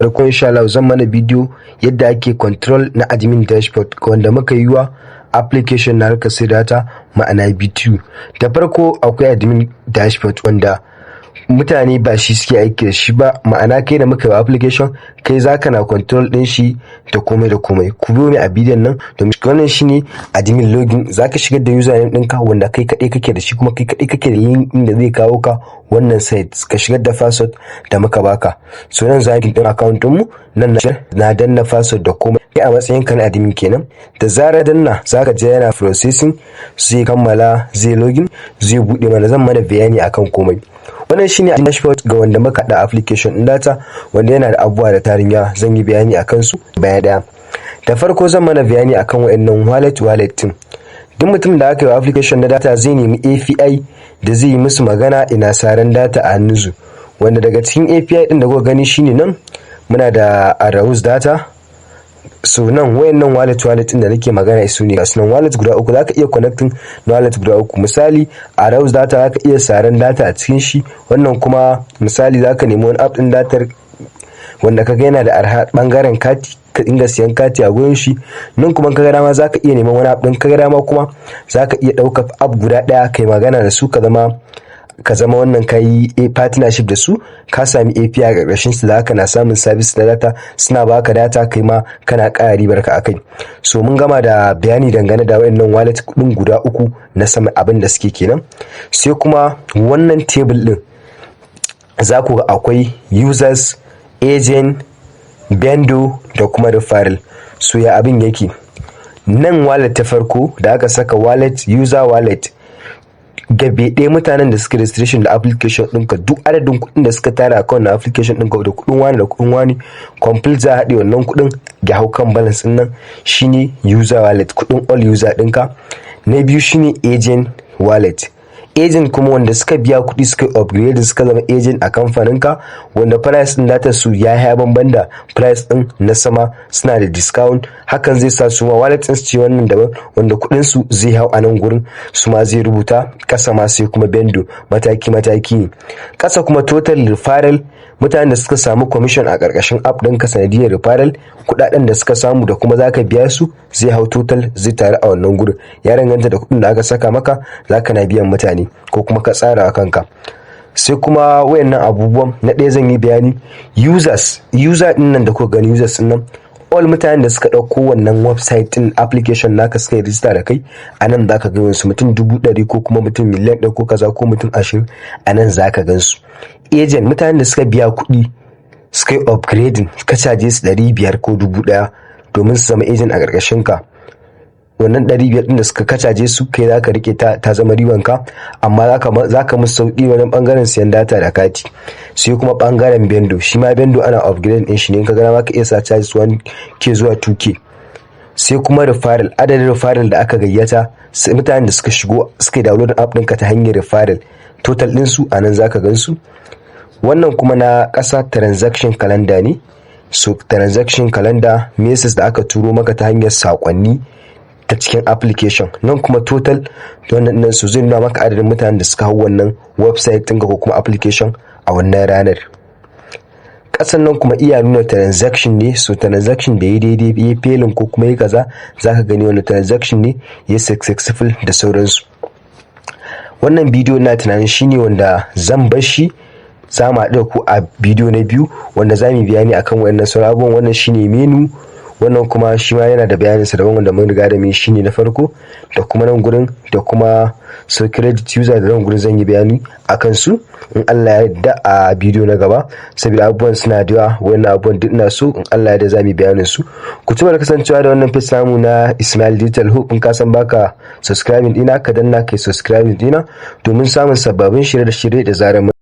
farko insha Allah zan mana bidiyo yadda ake control na admin dashboard wanda muka yi wa application na harkar sai data ma'ana BTU. Da farko akwai admin dashboard wanda mutane ba shi suke aiki da shi ba, ma'ana kai da muka yi application kai zaka na control din shi da komai da komai. Ku biyo ni a bidiyon nan domin wannan shine admin login, zaka shigar da username ɗinka wanda kai kadai kake da shi kuma kai kadai kake da link din da zai kawo ka wannan site, ka shigar da password da muka baka. So nan zaki din account din mu nan na danna password da komai a matsayin ka na admin kenan. Da zarar danna zaka je yana processing, zai kammala, zai login, zai bude mana, zan mana bayani akan komai. Wannan shine dashboard ga wanda muka da application din data wanda yana da abubuwa da tarin yawa, zan yi bayani akan su baya daya. Da farko zan mana bayani akan wayannan wallet din. Duk mutum da aka yi application na data zai nemi API da zai yi musu magana ina saran data a hannunsu, wanda daga cikin API din da kuka gani shine nan muna da Arrows data. So nan wayannan wallet din da nake magana su ne gasu nan wallet guda uku, zaka iya connecting na wallet guda uku. Misali Arrows data zaka iya saran data a cikin shi, wannan kuma misali zaka nemi wani app din datar wanda kaga yana da arha bangaren kati ka dinga siyan kati a gurin shi. Nan kuma kaga dama zaka iya neman wani app din, kaga dama kuma zaka iya dauka app guda daya kai magana da su, ka zama wannan kai partnership da su, ka sami API a ƙarƙashin su, da haka na samun service na data, suna baka data kai ma kana ƙara ribar ka akai. So mun gama da bayani dangane da wayannan wallet din guda uku na sama abin da suke kenan. Sai kuma wannan table din za ku ga akwai users, agent, vendor da kuma referral. So ya abin yake, nan wallet ta farko da aka saka wallet, user wallet, gabe ɗaya mutanen da suka registration da application ɗinka, duk adadin kuɗin da suka tara account na application ɗinka da kuɗin wani da kuɗin wani complete za a haɗe wannan kuɗin ya hau kan balance ɗin nan, shine user wallet, kuɗin all user ɗinka. Na biyu shine agent wallet. Agent kuma wanda suka biya kuɗi suka upgrade suka zama agent a kamfaninka, wanda price ɗin data su ya haya bamban da price ɗin na sama, suna da discount. Hakan zai sa su ma wallet ɗin su ce wannan daban, wanda kuɗin su zai hau a nan gurin, su ma zai rubuta kasa ma sai kuma bendo mataki ne. Kasa kuma total referral, mutanen da suka samu commission a ƙarƙashin app ɗinka sanadiyar referral, kuɗaɗen da suka samu da kuma zaka biya su zai hau total, zai taru a wannan gurin. Ya danganta da kuɗin da aka saka maka, zaka na biyan mutane ko kuma ka tsara a kanka. Sai kuma wayannan abubuwan na ɗaya zan yi bayani user din nan da kuka gani, users din nan all mutanen da suka ɗauko wannan website din application naka suka yi register da kai, a nan zaka ga su mutum 100,000 ko kuma mutum miliyan 1 ko kaza ko mutum 20, a nan zaka gan su. Agent mutanen da suka biya kuɗi suka yi upgrading, ka caje su 500 ko 1,000 domin su zama agent a ƙarƙashin ka. Wannan 500 din da suka kacaje su kai zaka rike ta zama ribanka, amma zaka musu sauki wajen bangaren siyan data da kati. Sai kuma bangaren bendo, shi ma bendo ana upgrade din shi ne, kaga ma ka iya sa charges 1k zuwa 2k. Sai kuma referral, adadin referral da aka gayyata, sai mutanen da suka shigo suka download app ɗinka ta hanyar referral, total din su anan zaka gan su. Wannan kuma na ƙasa transaction calendar ne. So transaction calendar messages da aka turo maka ta hanyar sakonni ta cikin application. Nan kuma total wannan nan su zai nuna maka adadin mutanen da suka hau wannan website ɗinka ko kuma application a wannan ranar. Kasan nan kuma iya nuna transaction ne, so transaction da ya daidai ya failing ko kuma ya kaza, zaka gani wannan transaction ne ya successful da sauransu. Wannan bidiyo na tunanin shine wanda zan bar shi, za mu haɗu ku a bidiyo na biyu wanda za mu bayani akan wayannan sauran abubuwan. Wannan shine menu, wannan kuma shi ma yana da bayanin sa daban wanda mun riga da mai shine na farko, da kuma nan gurin da kuma so credit user da nan gurin zan yi bayani akan su in Allah ya yarda a bidiyo na gaba, saboda abubuwan suna da yawa. Wannan abubuwan duk ina so in Allah ya yarda za mu bayanin su. Ku ci da kasancewa da wannan page namu na Ismail Digital Hub. In ka san baka subscribing dina, ka danna kai subscribing dina domin samun sababbin shirye-shirye da zarar